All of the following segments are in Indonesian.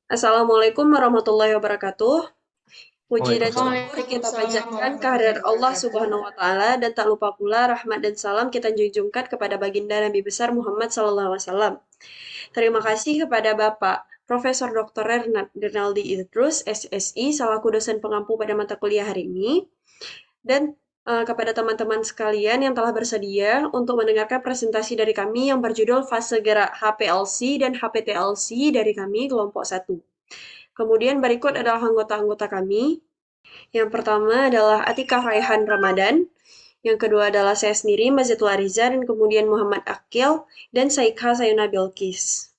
Assalamualaikum warahmatullahi wabarakatuh. Puji dan Waalaikumsalam. syukur kita Waalaikumsalam panjatkan kehadirat warahmatullahi Allah wabarakatuh. Subhanahu wa taala dan tak lupa pula rahmat dan salam kita junjungkan kepada baginda Nabi besar Muhammad sallallahu alaihi wasallam. Terima kasih kepada Bapak Profesor Dr. Renaldi Idrus, SSI, selaku dosen pengampu pada mata kuliah hari ini, dan kepada teman-teman sekalian yang telah bersedia untuk mendengarkan presentasi dari kami yang berjudul Fase Gerak HPLC dan HPTLC dari kami kelompok 1. Kemudian berikut adalah anggota-anggota kami. Yang pertama adalah Atikah Raihan Ramadan. Yang kedua adalah saya sendiri, Mazitul Ariza, dan kemudian Muhammad Akil, dan Saikha Sayuna Bilkis.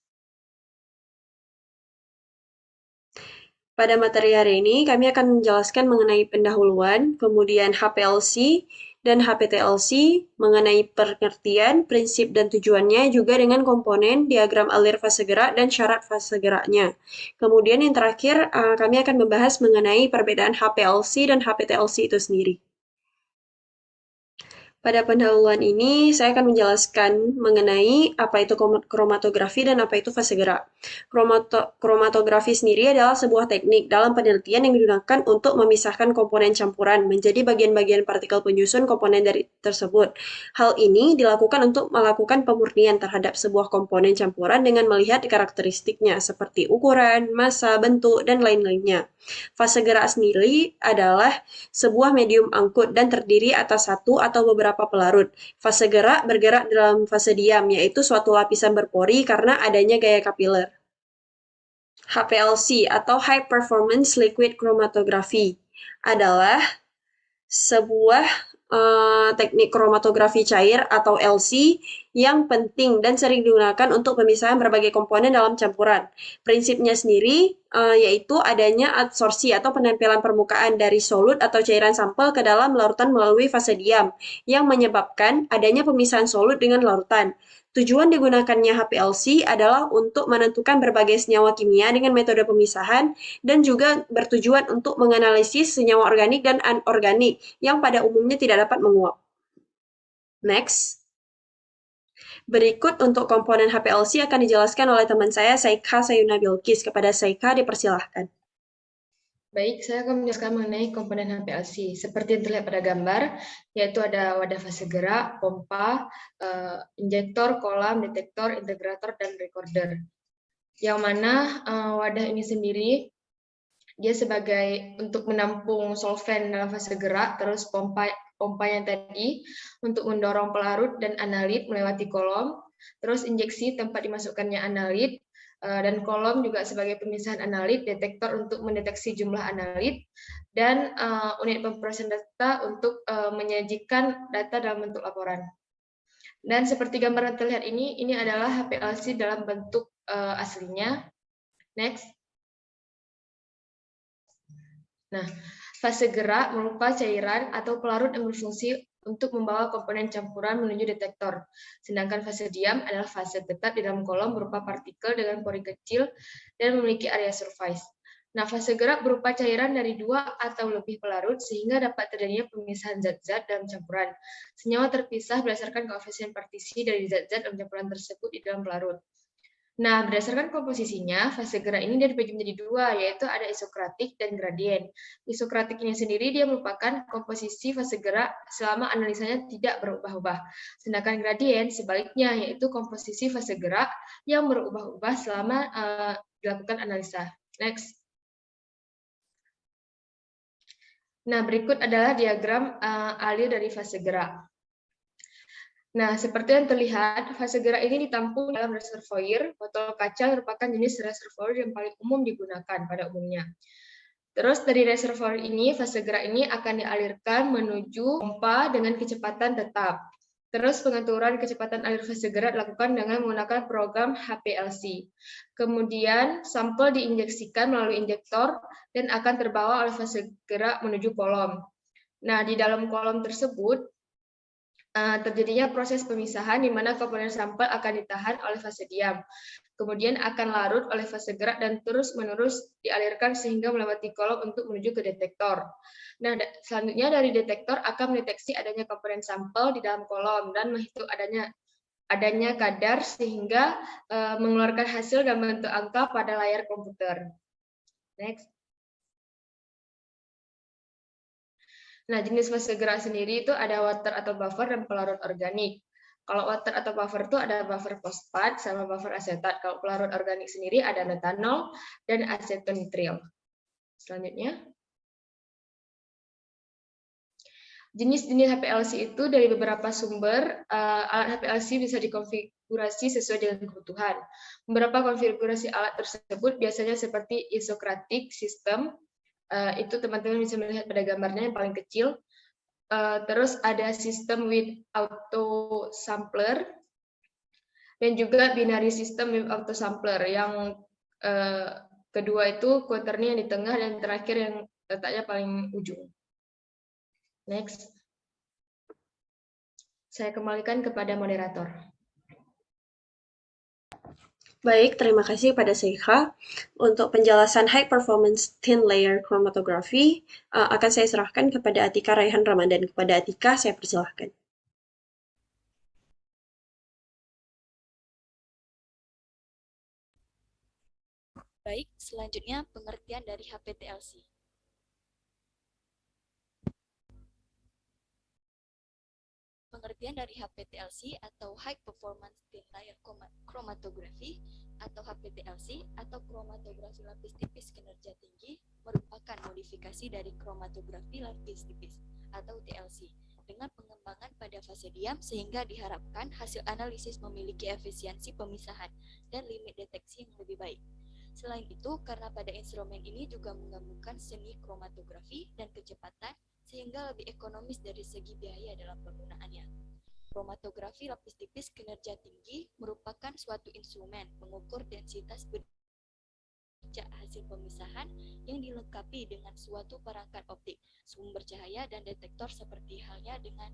Pada materi hari ini, kami akan menjelaskan mengenai pendahuluan, kemudian HPLC dan HPTLC, mengenai pengertian, prinsip, dan tujuannya, juga dengan komponen, diagram alir fase gerak, dan syarat fase geraknya. Kemudian yang terakhir, kami akan membahas mengenai perbedaan HPLC dan HPTLC itu sendiri. Pada pendahuluan ini, saya akan menjelaskan mengenai apa itu kromatografi dan apa itu fase gerak. Kromatografi sendiri adalah sebuah teknik dalam penelitian yang digunakan untuk memisahkan komponen campuran menjadi bagian-bagian partikel penyusun komponen dari tersebut. Hal ini dilakukan untuk melakukan pemurnian terhadap sebuah komponen campuran dengan melihat karakteristiknya seperti ukuran, massa, bentuk, dan lain-lainnya. Fase gerak sendiri adalah sebuah medium angkut dan terdiri atas satu atau beberapa pelarut. Fase gerak bergerak dalam fase diam, yaitu suatu lapisan berpori karena adanya gaya kapiler. HPLC atau High Performance Liquid Chromatography adalah sebuah teknik kromatografi cair atau LC yang penting dan sering digunakan untuk pemisahan berbagai komponen dalam campuran. Prinsipnya sendiri yaitu adanya adsorpsi atau penempelan permukaan dari solut atau cairan sampel ke dalam larutan melalui fase diam yang menyebabkan adanya pemisahan solut dengan larutan. Tujuan digunakannya HPLC adalah untuk menentukan berbagai senyawa kimia dengan metode pemisahan dan juga bertujuan untuk menganalisis senyawa organik dan anorganik yang pada umumnya tidak dapat menguap. Next. Berikut untuk komponen HPLC akan dijelaskan oleh teman saya, Saikha Sayuna Bilkis. Kepada Saikha dipersilahkan. Baik, saya akan menjelaskan mengenai komponen HPLC. Seperti yang terlihat pada gambar, yaitu ada wadah fase gerak, pompa, injektor, kolam, detektor, integrator, dan recorder. Yang mana wadah ini sendiri, dia sebagai untuk menampung solvent dalam fase gerak, terus pompa yang tadi untuk mendorong pelarut dan analit melewati kolom, terus injeksi tempat dimasukkannya analit, dan kolom juga sebagai pemisahan analit, detektor untuk mendeteksi jumlah analit, dan unit pemrosesan data untuk menyajikan data dalam bentuk laporan. Dan seperti gambar yang terlihat ini adalah HPLC dalam bentuk aslinya. Next. Nah, fase gerak berupa cairan atau pelarut yang berfungsi untuk membawa komponen campuran menuju detektor. Sedangkan fase diam adalah fase tetap di dalam kolom berupa partikel dengan pori kecil dan memiliki area surface. Nah, fase gerak berupa cairan dari 2 atau lebih pelarut sehingga dapat terjadinya pemisahan zat-zat dalam campuran. Senyawa terpisah berdasarkan koefisien partisi dari zat-zat dalam campuran tersebut di dalam pelarut. Nah, berdasarkan komposisinya, fase gerak ini dia dibagi menjadi dua, yaitu ada isokratik dan gradien. Isokratik ini sendiri dia merupakan komposisi fase gerak selama analisanya tidak berubah-ubah. Sedangkan gradien sebaliknya, yaitu komposisi fase gerak yang berubah-ubah selama dilakukan analisa. Next. Nah, berikut adalah diagram alir dari fase gerak. Nah, seperti yang terlihat, fase gerak ini ditampung dalam reservoir. Botol kaca merupakan jenis reservoir yang paling umum digunakan pada umumnya. Terus dari reservoir ini, fase gerak ini akan dialirkan menuju pompa dengan kecepatan tetap. Terus pengaturan kecepatan alir fase gerak dilakukan dengan menggunakan program HPLC. Kemudian sampel diinjeksikan melalui injektor dan akan terbawa oleh fase gerak menuju kolom. Nah, di dalam kolom tersebut, terjadinya proses pemisahan di mana komponen sampel akan ditahan oleh fase diam, kemudian akan larut oleh fase gerak dan terus-menerus dialirkan sehingga melewati kolom untuk menuju ke detektor. Nah, selanjutnya dari detektor akan mendeteksi adanya komponen sampel di dalam kolom dan menghitung adanya adanya kadar sehingga mengeluarkan hasil dalam bentuk angka pada layar komputer. Next. Nah, jenis fase gerak sendiri itu ada water atau buffer dan pelarut organik. Kalau water atau buffer itu ada buffer fosfat sama buffer asetat. Kalau pelarut organik sendiri ada metanol dan asetonitril. Selanjutnya. Jenis-jenis HPLC itu dari beberapa sumber, alat HPLC bisa dikonfigurasi sesuai dengan kebutuhan. Beberapa konfigurasi alat tersebut biasanya seperti isokratik sistem, itu teman-teman bisa melihat pada gambarnya yang paling kecil. Terus ada sistem with auto sampler, dan juga binary system with auto sampler. Yang kedua itu quarternya yang di tengah, dan terakhir yang letaknya paling ujung. Next. Saya kembalikan kepada moderator. Baik, terima kasih pada Seikha. Untuk penjelasan High Performance Thin Layer Chromatography, akan saya serahkan kepada Atika Raihan Ramadan. Kepada Atika, saya persilahkan. Baik, selanjutnya pengertian dari HPTLC. Pengertian dari HPTLC atau High Performance Thin Layer Chromatography atau HPTLC atau kromatografi lapis tipis kinerja tinggi merupakan modifikasi dari kromatografi lapis tipis atau TLC dengan pengembangan pada fase diam sehingga diharapkan hasil analisis memiliki efisiensi pemisahan dan limit deteksi yang lebih baik. Selain itu, karena pada instrumen ini juga menggabungkan seni kromatografi dan kecepatan sehingga lebih ekonomis dari segi biaya dalam penggunaannya. Kromatografi lapis tipis kinerja tinggi merupakan suatu instrumen mengukur densitas bercak hasil pemisahan yang dilengkapi dengan suatu perangkat optik, sumber cahaya, dan detektor seperti halnya dengan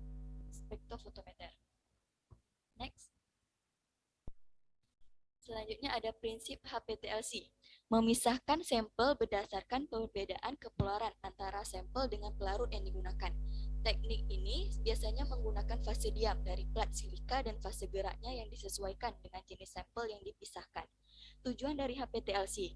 spektrofotometer. Next. Selanjutnya ada prinsip HPTLC, memisahkan sampel berdasarkan perbedaan kepelarutan antara sampel dengan pelarut yang digunakan. Teknik ini biasanya menggunakan fase diam dari plat silika dan fase geraknya yang disesuaikan dengan jenis sampel yang dipisahkan. Tujuan dari HPTLC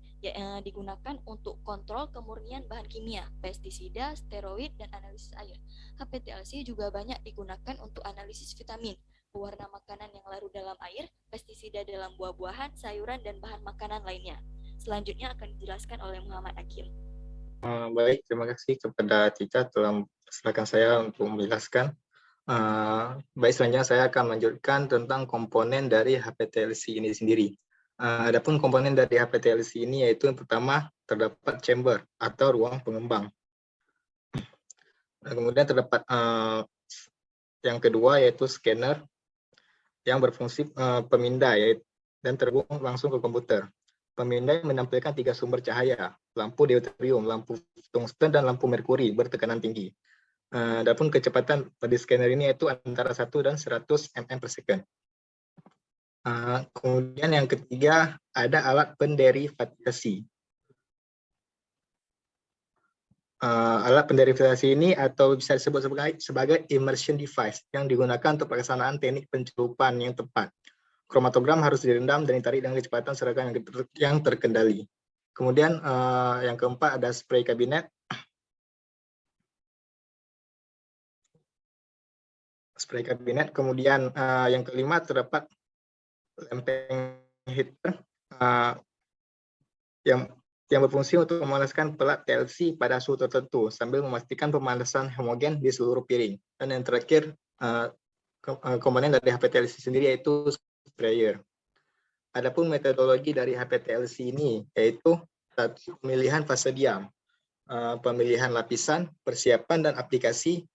digunakan untuk kontrol kemurnian bahan kimia, pestisida, steroid, dan analisis air. HPTLC juga banyak digunakan untuk analisis vitamin, pewarna makanan yang larut dalam air, pestisida dalam buah-buahan, sayuran, dan bahan makanan lainnya. Selanjutnya akan dijelaskan oleh Muhammad Akil. Baik, terima kasih kepada Tika telah mempersilahkan saya untuk menjelaskan. Baik, selanjutnya saya akan melanjutkan tentang komponen dari HPTLC ini sendiri. Adapun komponen dari HPTLC ini yaitu yang pertama terdapat chamber atau ruang pengembang. Kemudian terdapat yang kedua yaitu scanner yang berfungsi pemindai dan terhubung langsung ke komputer. Pemindai menampilkan 3 sumber cahaya, lampu deuterium, lampu tungsten, dan lampu merkuri bertekanan tinggi. Adapun kecepatan pada scanner ini yaitu antara 1 dan 100 mm per second. Kemudian yang ketiga ada alat penderivatisasi. Alat penderivatisasi ini atau bisa disebut sebagai immersion device yang digunakan untuk pelaksanaan teknik pencelupan yang tepat. Kromatogram harus direndam dan ditarik dengan kecepatan seragam yang terkendali. Kemudian yang keempat ada spray kabinet. Spray kabinet. Kemudian yang kelima terdapat lempeng heater yang berfungsi untuk memanaskan pelat TLC pada suhu tertentu sambil memastikan pemanasan homogen di seluruh piring. Dan yang terakhir komponen dari HPTLC sendiri yaitu sprayer. Adapun metodologi dari HPTLC ini yaitu pemilihan fase diam, pemilihan lapisan, persiapan dan aplikasi,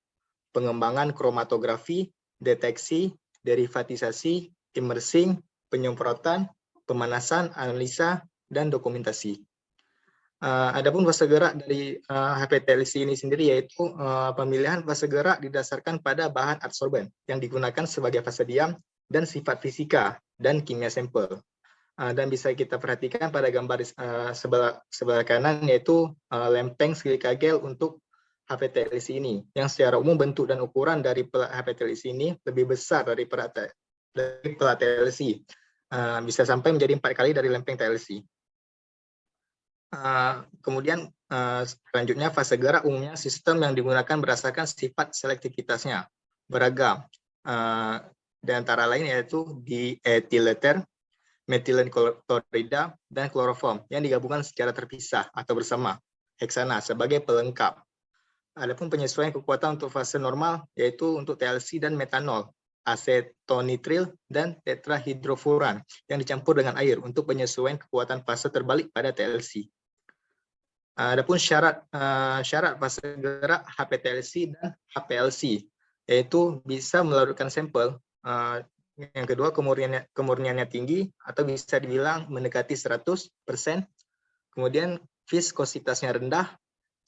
pengembangan kromatografi, deteksi, derivatisasi, immersing, penyemprotan, pemanasan, analisa, dan dokumentasi. Adapun fase gerak dari HPTLC ini sendiri yaitu pemilihan fase gerak didasarkan pada bahan adsorben yang digunakan sebagai fase diam dan sifat fisika dan kimia sampel. Dan bisa kita perhatikan pada gambar sebelah kanan yaitu lempeng silika gel untuk HPTLC ini yang secara umum bentuk dan ukuran dari pelat HPTLC ini lebih besar dari pelat dari pelat TLC. Bisa sampai menjadi 4 kali dari lempeng TLC. Kemudian selanjutnya fase gerak umumnya sistem yang digunakan berdasarkan sifat selektivitasnya beragam. Di antara lain yaitu dietileter, metilen klorida, dan kloroform yang digabungkan secara terpisah atau bersama heksana sebagai pelengkap. Adapun penyesuaian kekuatan untuk fase normal yaitu untuk TLC dan metanol, asetonitril, dan tetrahidrofuran yang dicampur dengan air untuk penyesuaian kekuatan fase terbalik pada TLC. Adapun syarat fase gerak HPTLC dan HPLC yaitu bisa melarutkan sampel. Yang kedua, kemurniannya tinggi atau bisa dibilang mendekati 100%. Kemudian viskositasnya rendah,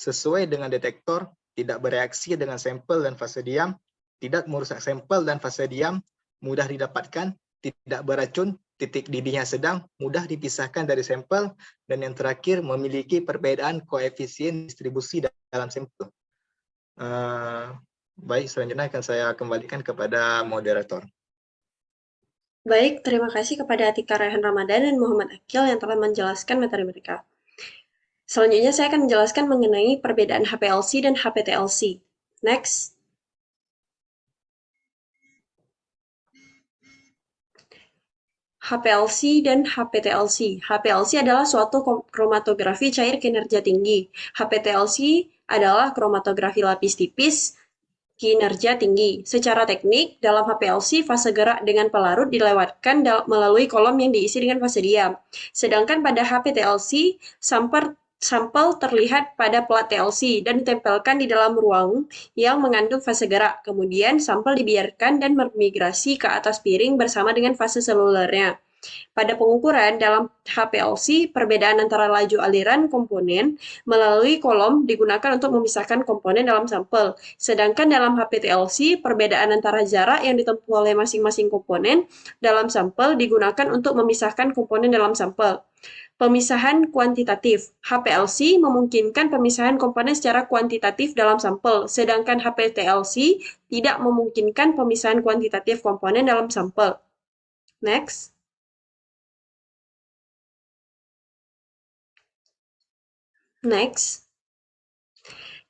sesuai dengan detektor, tidak bereaksi dengan sampel dan fase diam, tidak merusak sampel dan fase diam, mudah didapatkan, tidak beracun, titik didihnya sedang, mudah dipisahkan dari sampel, dan yang terakhir memiliki perbedaan koefisien distribusi dalam sampel. Baik, selanjutnya akan saya kembalikan kepada moderator. Baik, terima kasih kepada Atika Raihan Ramadan dan Muhammad Akil yang telah menjelaskan materi mereka. Selanjutnya saya akan menjelaskan mengenai perbedaan HPLC dan HPTLC. Next. HPLC dan HPTLC. HPLC adalah suatu kromatografi cair kinerja tinggi. HPTLC adalah kromatografi lapis tipis kinerja tinggi. Secara teknik, dalam HPLC, fase gerak dengan pelarut dilewatkan melalui kolom yang diisi dengan fase diam. Sedangkan pada HPTLC, sampel terlihat pada plat TLC dan ditempelkan di dalam ruang yang mengandung fase gerak. Kemudian, sampel dibiarkan dan bermigrasi ke atas piring bersama dengan fase selulernya. Pada pengukuran dalam HPLC, perbedaan antara laju aliran komponen melalui kolom digunakan untuk memisahkan komponen dalam sampel. Sedangkan dalam HPTLC, perbedaan antara jarak yang ditempuh oleh masing-masing komponen dalam sampel digunakan untuk memisahkan komponen dalam sampel. Pemisahan kuantitatif. HPLC memungkinkan pemisahan komponen secara kuantitatif dalam sampel, sedangkan HPTLC tidak memungkinkan pemisahan kuantitatif komponen dalam sampel. Next. Next,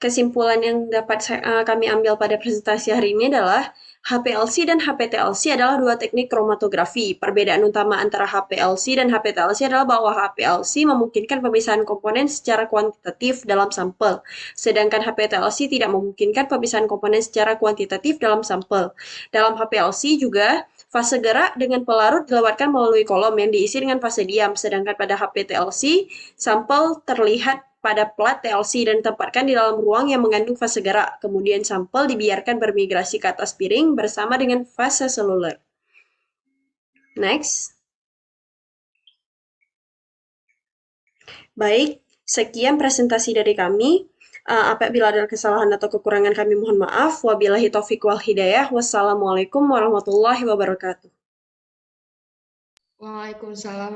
kesimpulan yang dapat kami ambil pada presentasi hari ini adalah HPLC dan HPTLC adalah dua teknik kromatografi. Perbedaan utama antara HPLC dan HPTLC adalah bahwa HPLC memungkinkan pemisahan komponen secara kuantitatif dalam sampel, sedangkan HPTLC tidak memungkinkan pemisahan komponen secara kuantitatif dalam sampel. Dalam HPLC juga, fase gerak dengan pelarut dilewatkan melalui kolom yang diisi dengan fase diam, sedangkan pada HPTLC, sampel terlihat pada plat TLC dan ditempatkan di dalam ruang yang mengandung fase gerak. Kemudian sampel dibiarkan bermigrasi ke atas piring bersama dengan fase seluler. Next. Baik, sekian presentasi dari kami. Apabila ada kesalahan atau kekurangan kami mohon maaf. Wabillahi taufiq wal hidayah. Wassalamualaikum warahmatullahi wabarakatuh. Waalaikumsalam